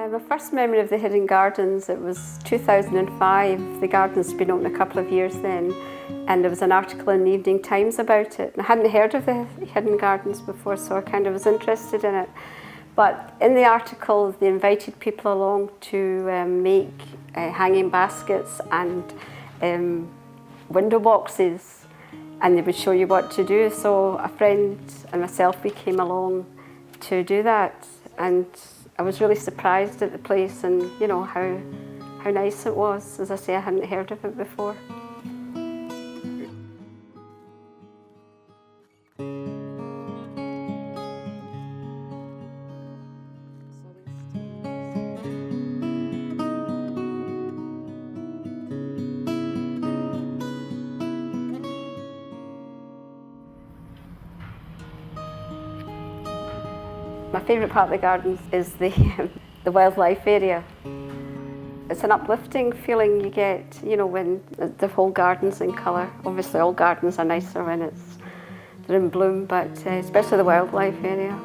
My first memory of the Hidden Gardens, it was 2005. The gardens had been open a couple of years then, and there was an article in the Evening Times about it. And I hadn't heard of the Hidden Gardens before, so I kind of was interested in it. But in the article, they invited people along to make hanging baskets and window boxes, and they would show you what to do. So a friend and myself, we came along to do that, and I was really surprised at the place and you know how nice it was. As I say, I hadn't heard of it before. My favourite part of the gardens is the wildlife area. It's an uplifting feeling you get, you know, when the whole garden's in colour. Obviously all gardens are nicer when they're in bloom, but especially the wildlife area.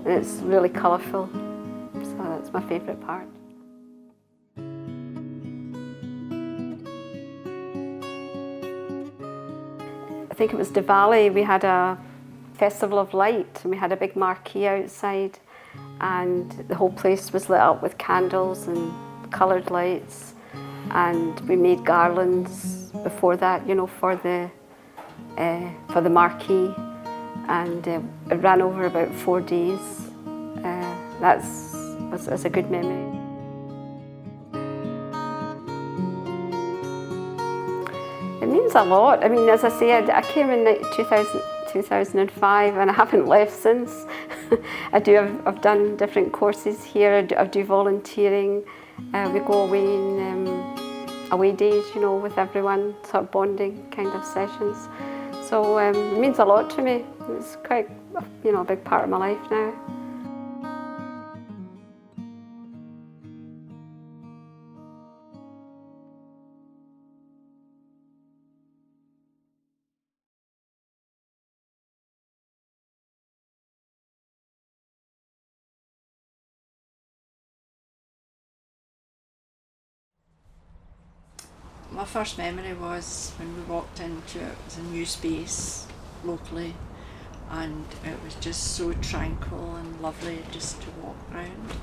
And it's really colourful, so that's my favourite part. I think it was Diwali, we had a festival of light and we had a big marquee outside and the whole place was lit up with candles and coloured lights, and we made garlands before that, you know, for the marquee, and it ran over about 4 days. That's a good memory. It means a lot. I mean, as I say, I came in 2005 and I haven't left since. I've done different courses here, I do volunteering. We go away in away days, you know, with everyone, sort of bonding kind of sessions. So it means a lot to me. It's quite, you know, a big part of my life now. My first memory was when we walked into it. It was a new space locally, and it was just so tranquil and lovely just to walk around.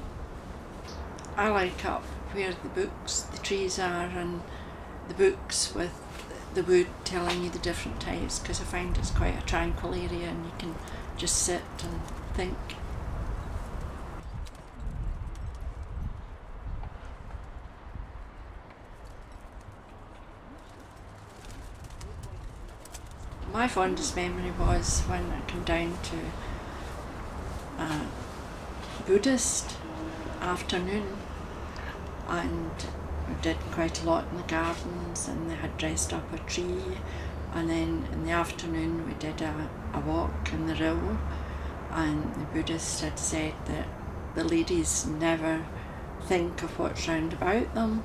I like up where the trees are, and the books with the wood telling you the different types, because I find it's quite a tranquil area and you can just sit and think. My fondest memory was when I came down to a Buddhist afternoon, and we did quite a lot in the gardens, and they had dressed up a tree, and then in the afternoon we did a walk in the rill, and the Buddhist had said that the ladies never think of what's round about them.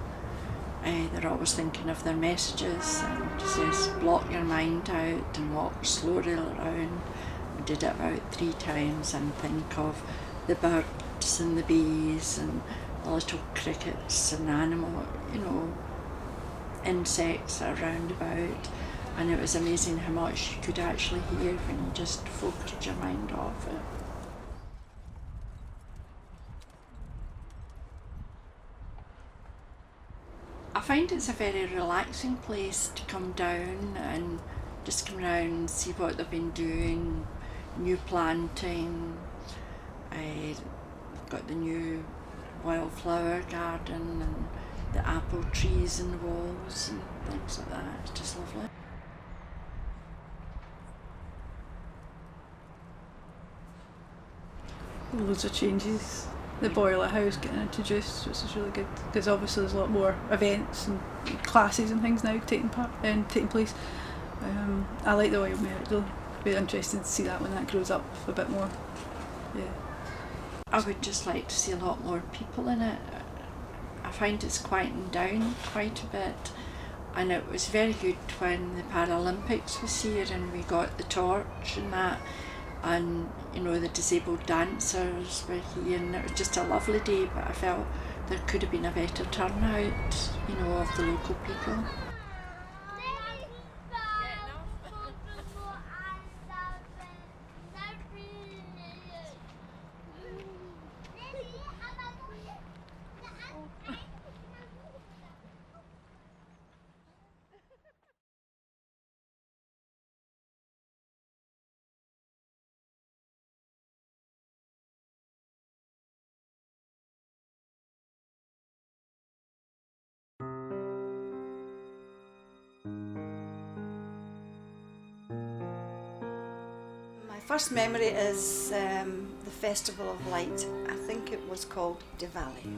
They're always thinking of their messages, and just block your mind out and walk slowly around. We did it about 3 times and think of the birds and the bees and the little crickets and animal, you know, insects that are round about. And it was amazing how much you could actually hear when you just focused your mind off it. I find it's a very relaxing place to come down and just come around and see what they've been doing, new planting. I've got the new wildflower garden and the apple trees in the walls and things like that. It's just lovely. Loads of changes. The boiler house getting introduced, which is really good, because obviously there's a lot more events and classes and things now taking place. I like the wild mare. It'll be interesting to see that when that grows up a bit more. Yeah. I would just like to see a lot more people in it. I find it's quieting down quite a bit, and it was very good when the Paralympics was here and we got the torch and that, and you know the disabled dancers were here, and it was just a lovely day. But I felt there could have been a better turnout, you know, of the local people. My first memory is the Festival of Light. I think it was called Diwali.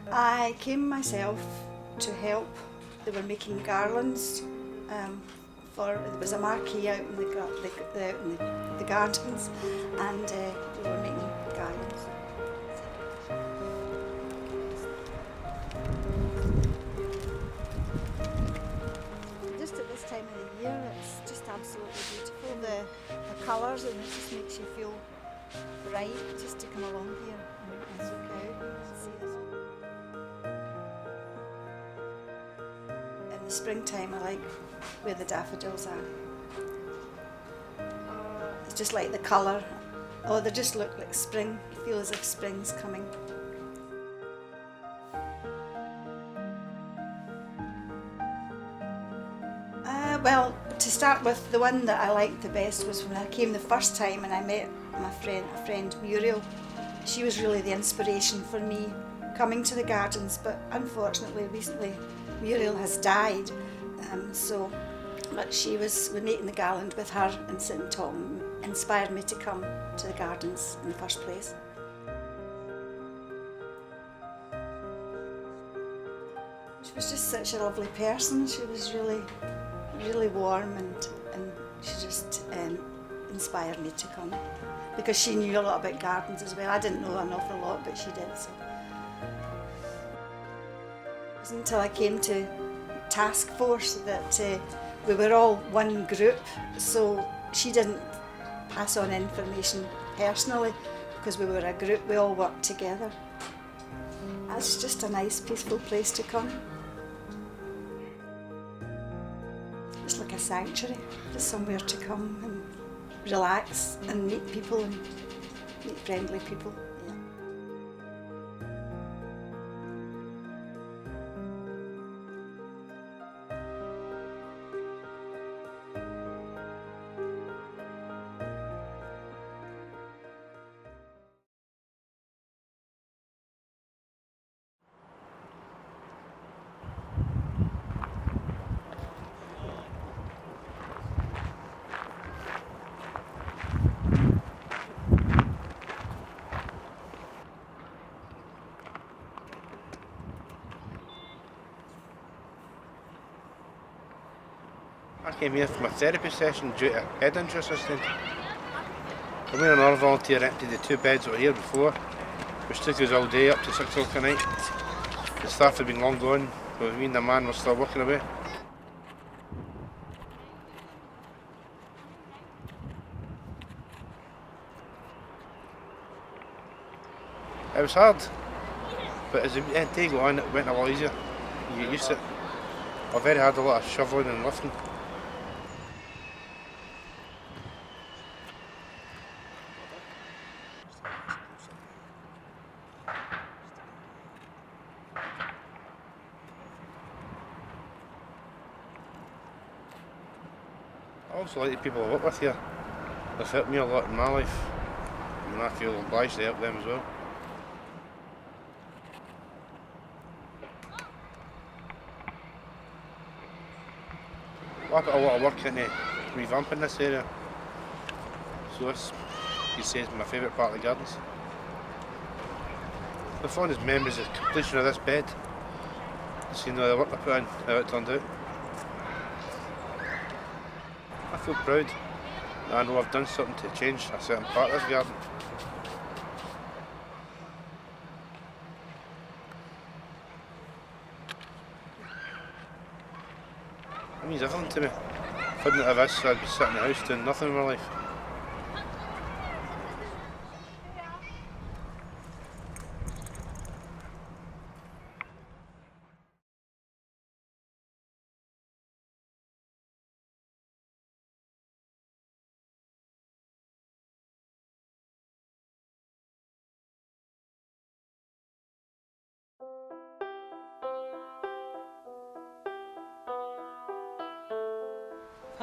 I came myself to help. They were making garlands there was a marquee out in the gardens, and they were making garlands. Just at this time of the year, it's just absolutely beautiful. The colours, and it just makes you feel bright just to come along here and look out and see this. In the springtime, I like where the daffodils are. It's just like the colour. Oh, they just look like spring. You feel as if spring's coming. Well, to start with, the one that I liked the best was when I came the first time and I met a friend Muriel. She was really the inspiration for me coming to the gardens, but unfortunately recently Muriel has died, but she was making the garland with her and St Tom inspired me to come to the gardens in the first place. She was just such a lovely person. She was really warm, and she just inspired me to come, because she knew a lot about gardens as well. I didn't know an awful lot, but she did. So it wasn't until I came to task force that we were all one group, so she didn't pass on information personally, because we were a group, we all worked together. It's just a nice peaceful place to come. It's like a sanctuary, just somewhere to come and relax and meet people and meet friendly people. Yeah. I came here for my therapy session due to head injury sustained. I went on another volunteer emptied the 2 beds that were here before, which took us all day up to 6 o'clock at night. The staff had been long gone, but me and the man were still working away. It was hard, but as the day got on, it went a lot easier. You get used to it. I've already had a lot of shoveling and lifting. I also like the people I work with here. They've helped me a lot in my life, and I feel obliged to help them as well. I put a lot of work into revamping this area, so this, you say, is my favourite part of the gardens. The fondest memories is the completion of this bed, seeing all the work I put in, how it turned out. I feel proud that I know I've done something to change a certain part of this garden. It means everything to me. If I didn't have this, I'd be sitting in the house doing nothing in my life.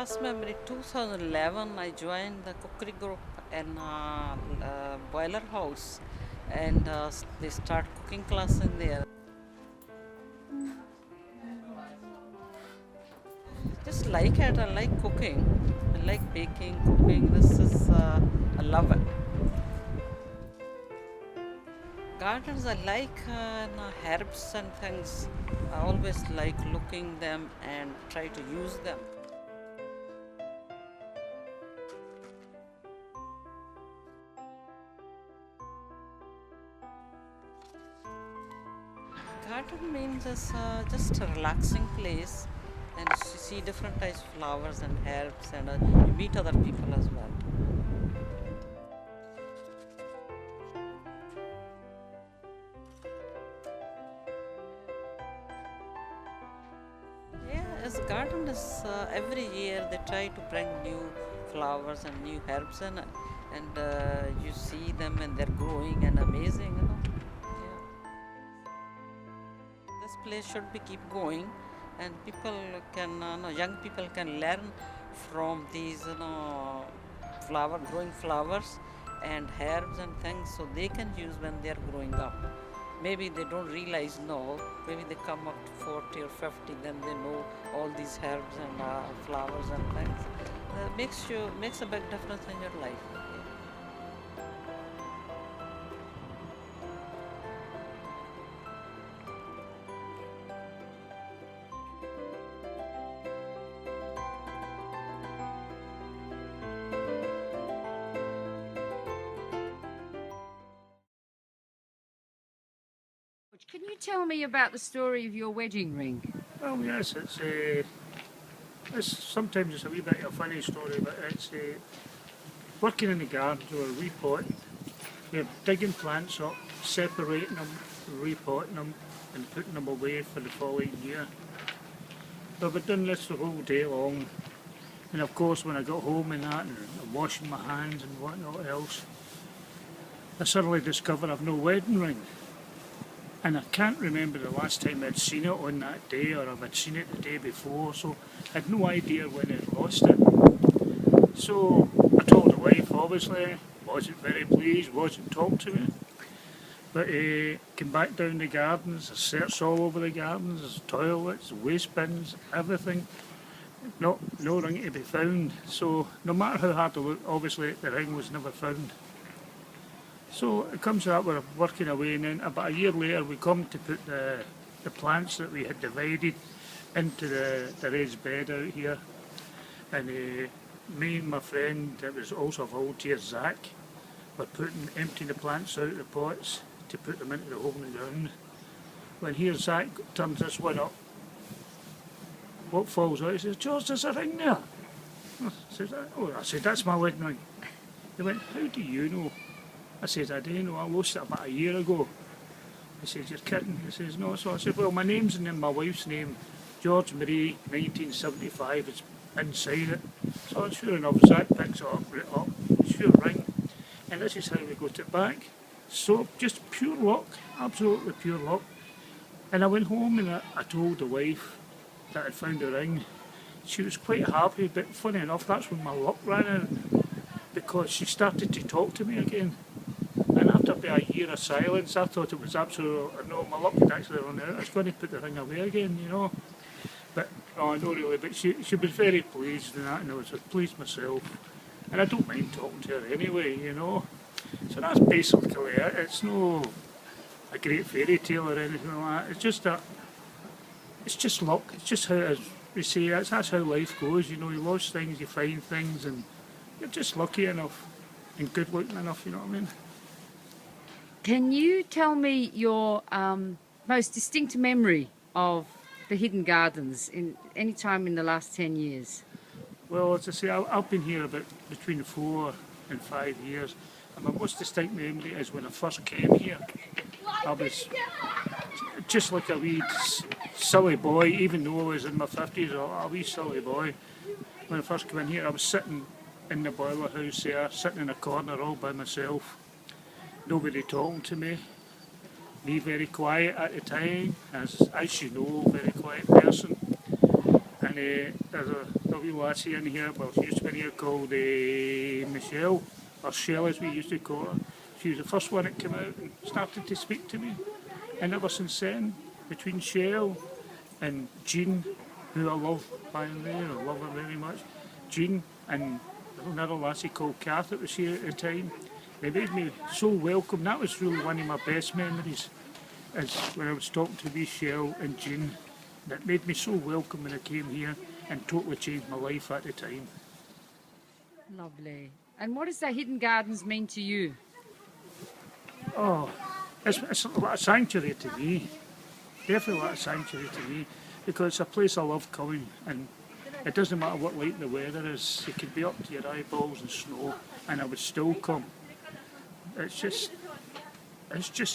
first memory, 2011, I joined the cookery group in boiler house, and they start cooking class in there. Just like it, I like cooking. I like baking, cooking. This is, I love it. Gardens, I like herbs and things. I always like looking them and try to use them. Garden means it's just a relaxing place, and you see different types of flowers and herbs, and you meet other people as well. Yeah, as a garden is every year they try to bring new flowers and new herbs in it, and you see them and they're growing and amazing, you know. This place should be keep going, and people can, young people can learn from these, growing flowers and herbs and things, so they can use when they are growing up. Maybe they don't realize now. Maybe they come up to 40 or 50, then they know all these herbs and flowers and things. Makes a big difference in your life. Can you tell me about the story of your wedding ring? Well, yes, it's sometimes it's a wee bit of a funny story, but it's working in the garden with a repot. You're digging plants up, separating them, repotting them, and putting them away for the following year. So we've done this the whole day long, and of course when I got home and that, and I'm washing my hands and whatnot else, I suddenly discovered I've no wedding ring. And I can't remember the last time I'd seen it on that day, or if I'd seen it the day before, so I had no idea when I'd lost it. So I told the wife, obviously, wasn't very pleased, wasn't talking to me. But came back down the gardens, I searched all over the gardens, there's toilets, waste bins, everything. No ring to be found. So no matter how hard I looked, obviously the ring was never found. So it comes to that we're working away, and then about a year later we come to put the plants that we had divided into the raised bed out here. And me and my friend that was also a volunteer, Zach, were emptying the plants out of the pots to put them into the hole in the ground. When here Zach turns this one up, what falls out? He says, "George, there's a ring there." I said, "That's my wedding ring." He went, "How do you know?" I said, "I do know, I lost it about a year ago." He says, "You're kidding?" He says, "No." So I said, "Well, my name's and then my wife's name, George Marie, 1975, it's inside it." So sure enough, Zach picks it up, sure ring. And this is how we got it back. So just pure luck, absolutely pure luck. And I went home and I told the wife that I'd found the ring. She was quite happy, but funny enough, that's when my luck ran out, because she started to talk to me again. And after about a year of silence, I thought it was absolutely, no, my luck had actually run out. I was going to put the ring away again, you know. But, no, not really. But she was very pleased and that, and I was pleased myself. And I don't mind talking to her anyway, you know. So that's basically it. It's no a great fairy tale or anything like that. It's just that, it's just luck. It's just how, as we say, that's how life goes, you know. You lose things, you find things, and you're just lucky enough and good looking enough, you know what I mean? Can you tell me your most distinct memory of the Hidden Gardens in any time in the last 10 years? Well, as I say, I've been here about between 4 and 5 years, and my most distinct memory is when I first came here. I was just like a wee silly boy, even though I was in my 50s, a wee silly boy. When I first came in here, I was sitting in the boiler house there, sitting in a corner all by myself. Nobody talking to me. Me very quiet at the time, as you know, very quiet person. And there's a wee lassie in here, well, she used to be in here called Michelle, or Shell as we used to call her. She was the first one that came out and started to speak to me. And ever since then, between Shell and Jean, who I love, by the way, I love her very much, Jean and another lassie called Kath that was here at the time, they made me so welcome. That was really one of my best memories, is when I was talking to wee Shell and Jean. That made me so welcome when I came here and totally changed my life at the time. Lovely. And what does the Hidden Gardens mean to you? Oh, it's like a sanctuary to me. Definitely like a sanctuary to me, because it's a place I love coming, and it doesn't matter what light the weather is. It could be up to your eyeballs in snow, and I would still come. It's just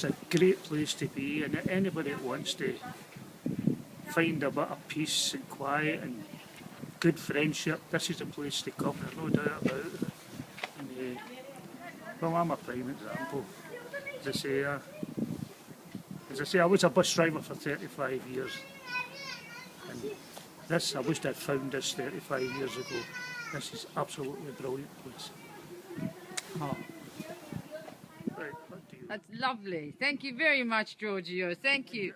a great place to be, and anybody that wants to find a bit of peace and quiet and good friendship, this is the place to come. There's no doubt about it. And, well, I'm a prime example. As I say, I was a bus driver for 35 years. And I wish I'd found this 35 years ago. This is absolutely a brilliant place. Oh. Right, back to you. That's lovely. Thank you very much, Giorgio. Thank you.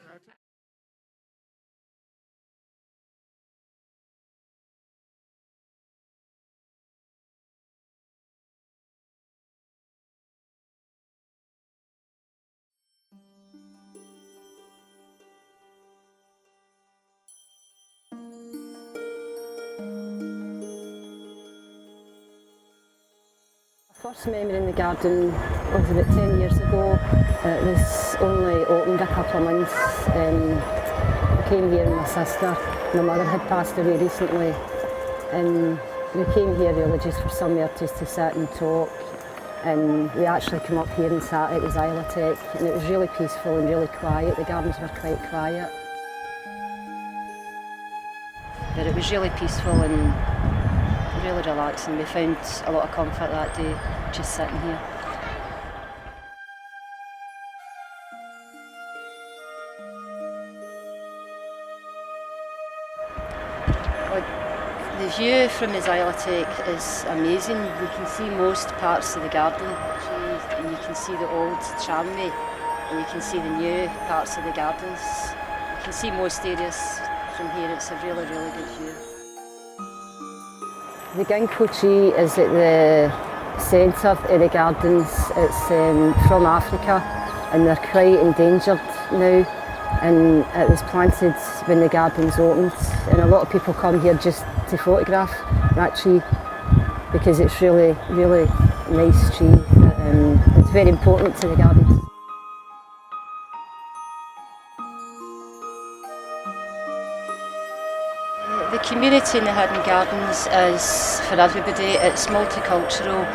First memory in the garden was about 10 years ago. It was only opened a couple of months. I came here with my sister. My mother had passed away recently, and we came here really just for somewhere just to sit and talk. And we actually came up here and sat at the Xylotech, and it was really peaceful and really quiet. The gardens were quite quiet. But it was really peaceful and really relaxing. We found a lot of comfort that day just sitting here. Well, the view from the Xylotech is amazing. You can see most parts of the garden, and you can see the old tramway, and you can see the new parts of the gardens. You can see most areas from here. It's a really, really good view. The ginkgo tree is at the centre of the gardens. It's from Africa, and they're quite endangered now. And it was planted when the gardens opened, and a lot of people come here just to photograph that tree because it's really, really nice tree. It's very important to the gardens. The community in the Hidden Gardens is for everybody. It's multicultural.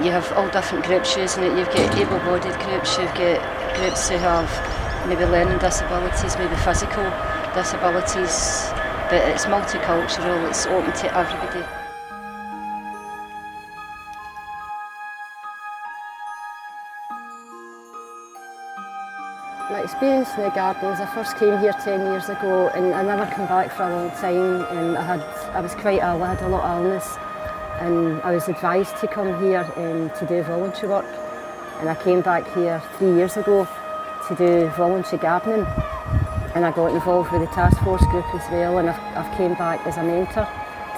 You have all different groups using it. You've got able-bodied groups, you've got groups who have maybe learning disabilities, maybe physical disabilities, but it's multicultural, it's open to everybody. My experience in the gardens, I first came here 10 years ago and I never came back for a long time. I was quite ill, I had a lot of illness, and I was advised to come here to do voluntary work. And I came back here 3 years ago to do voluntary gardening, and I got involved with the task force group as well, and I've came back as a mentor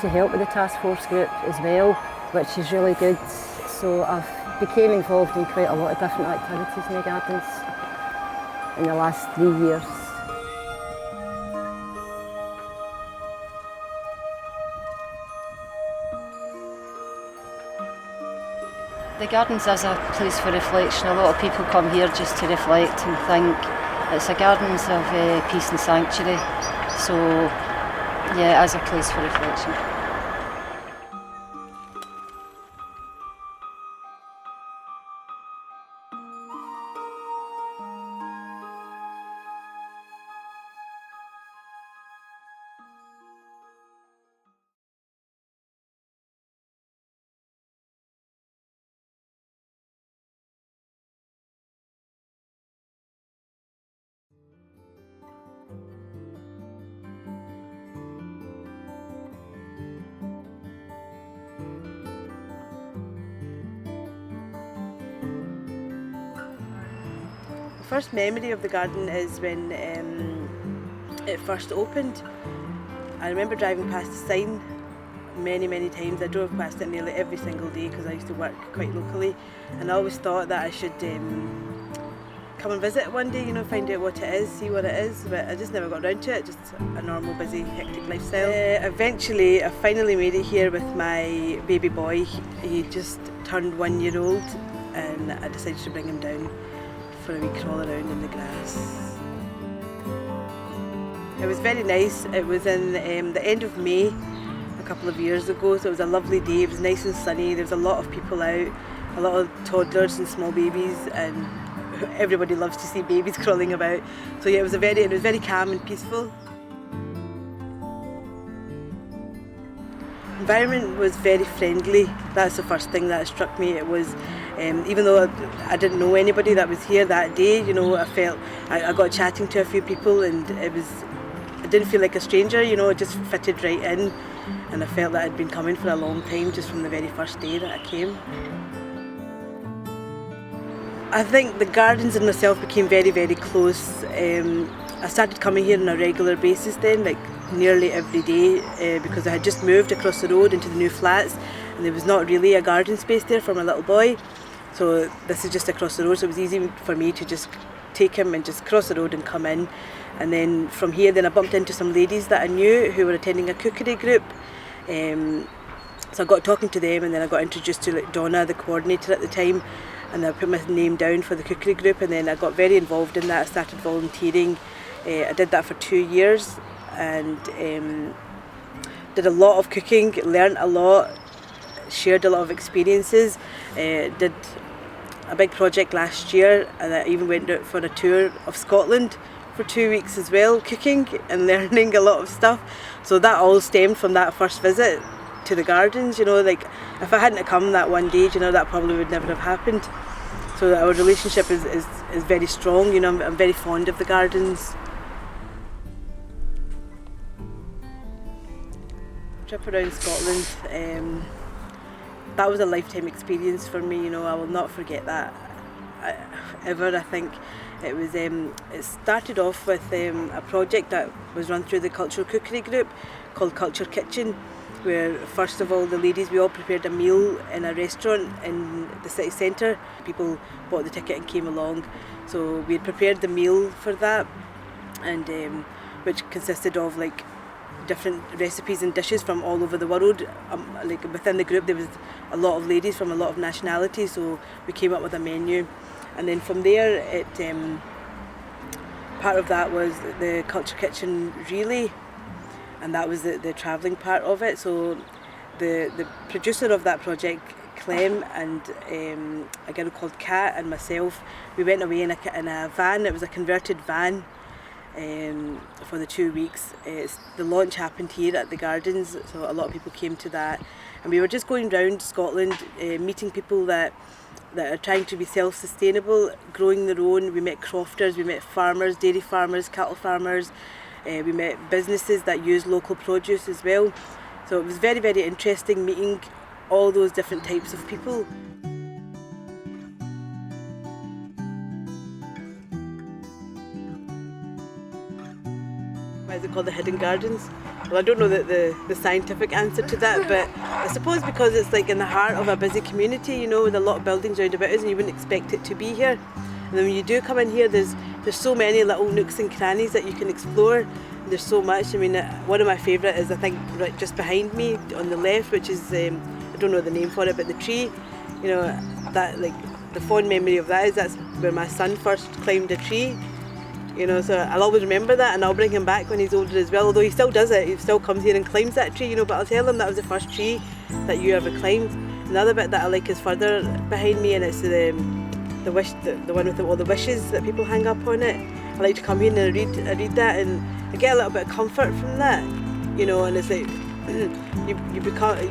to help with the task force group as well, which is really good. So I've became involved in quite a lot of different activities in the gardens in the last 3 years. The gardens is a place for reflection. A lot of people come here just to reflect and think. It's a gardens of peace and sanctuary, so yeah, it is a place for reflection. First memory of the garden is when it first opened. I remember driving past the sign many times. I drove past it nearly every single day because I used to work quite locally, and I always thought that I should come and visit one day, find out what it is, see what it is, but I just never got around to it, just a normal, busy, hectic lifestyle. Eventually, I finally made it here with my baby boy. He just turned 1 year old, and I decided to bring him down for a wee crawl around in the grass. It was very nice. It was in the end of May, a couple of years ago, so it was a lovely day. It was nice and sunny. There was a lot of people out, a lot of toddlers and small babies, and everybody loves to see babies crawling about. So yeah, it was very calm and peaceful. Environment was very friendly. That's the first thing that struck me. It was, even though I didn't know anybody that was here that day, I got chatting to a few people, and I didn't feel like a stranger, it just fitted right in, and I felt that I'd been coming for a long time just from the very first day that I came. I think the gardens and myself became very close. I started coming here on a regular basis then, like nearly every day, because I had just moved across the road into the new flats, and there was not really a garden space there for my little boy. So this is just across the road, so it was easy for me to just take him and just cross the road and come in. And then from here, I bumped into some ladies that I knew who were attending a cookery group. So I got talking to them, and then I got introduced to Donna, the coordinator at the time, and I put my name down for the cookery group, and then I got very involved in that. I started volunteering. I did that for 2 years, and did a lot of cooking, learned a lot, shared a lot of experiences, did a big project last year, and I even went out for a tour of Scotland for 2 weeks as well, cooking and learning a lot of stuff. So that all stemmed from that first visit to the gardens. If I hadn't come that one day, that probably would never have happened. So our relationship is very strong. I'm very fond of the gardens. Trip around Scotland, that was a lifetime experience for me. I will not forget that ever. I think it was. It started off with a project that was run through the Cultural Cookery Group called Culture Kitchen, where first of all the ladies, we all prepared a meal in a restaurant in the city centre. People bought the ticket and came along, so we had prepared the meal for that, and which consisted of different recipes and dishes from all over the world. Within the group there was a lot of ladies from a lot of nationalities, so we came up with a menu, and then from there part of that was the Culture Kitchen relay, and that was the travelling part of it. So the producer of that project, Clem, and a girl called Kat and myself, we went away in a van. It was a converted van for the 2 weeks. The launch happened here at the gardens, so a lot of people came to that, and we were just going around Scotland, meeting people that are trying to be self-sustainable, growing their own. We met crofters, we met farmers, dairy farmers, cattle farmers, we met businesses that use local produce as well. So it was very interesting meeting all those different types of people. Why is it called the Hidden Gardens? Well, I don't know the scientific answer to that, but I suppose because it's in the heart of a busy community, with a lot of buildings around about us, and you wouldn't expect it to be here. And then when you do come in here, there's so many little nooks and crannies that you can explore. There's so much. I mean, one of my favourite is, I think, right just behind me on the left, which is, I don't know the name for it, but the tree, that the fond memory of that is that's where my son first climbed a tree. So I'll always remember that, and I'll bring him back when he's older as well, although he still does it. He still comes here and climbs that tree, but I'll tell him that was the first tree that you ever climbed. Another bit that I like is further behind me, and it's the one with all the wishes that people hang up on it. I like to come here and I read that, and I get a little bit of comfort from that, and it's like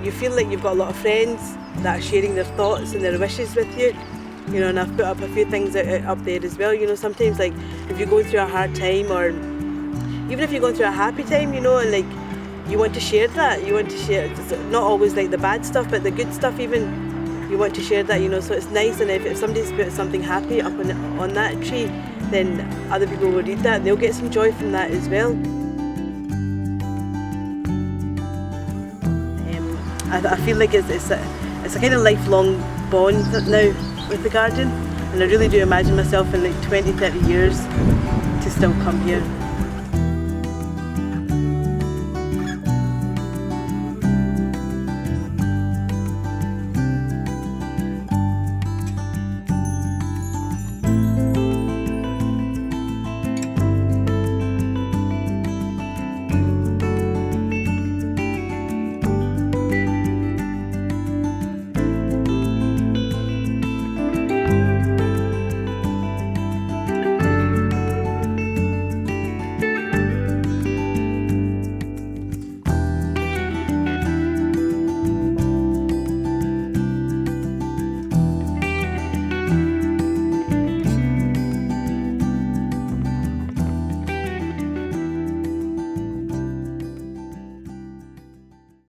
you feel like you've got a lot of friends that are sharing their thoughts and their wishes with you. And I've put up a few things up there as well. Sometimes if you're going through a hard time, or even if you're going through a happy time, and you want to share that. You want to share, not always the bad stuff, but the good stuff even. You want to share that, so it's nice. And if somebody's put something happy up on that tree, then other people will read that and they'll get some joy from that as well. I feel like it's a kind of lifelong bond now with the garden, and I really do imagine myself in like 20-30 years to still come here.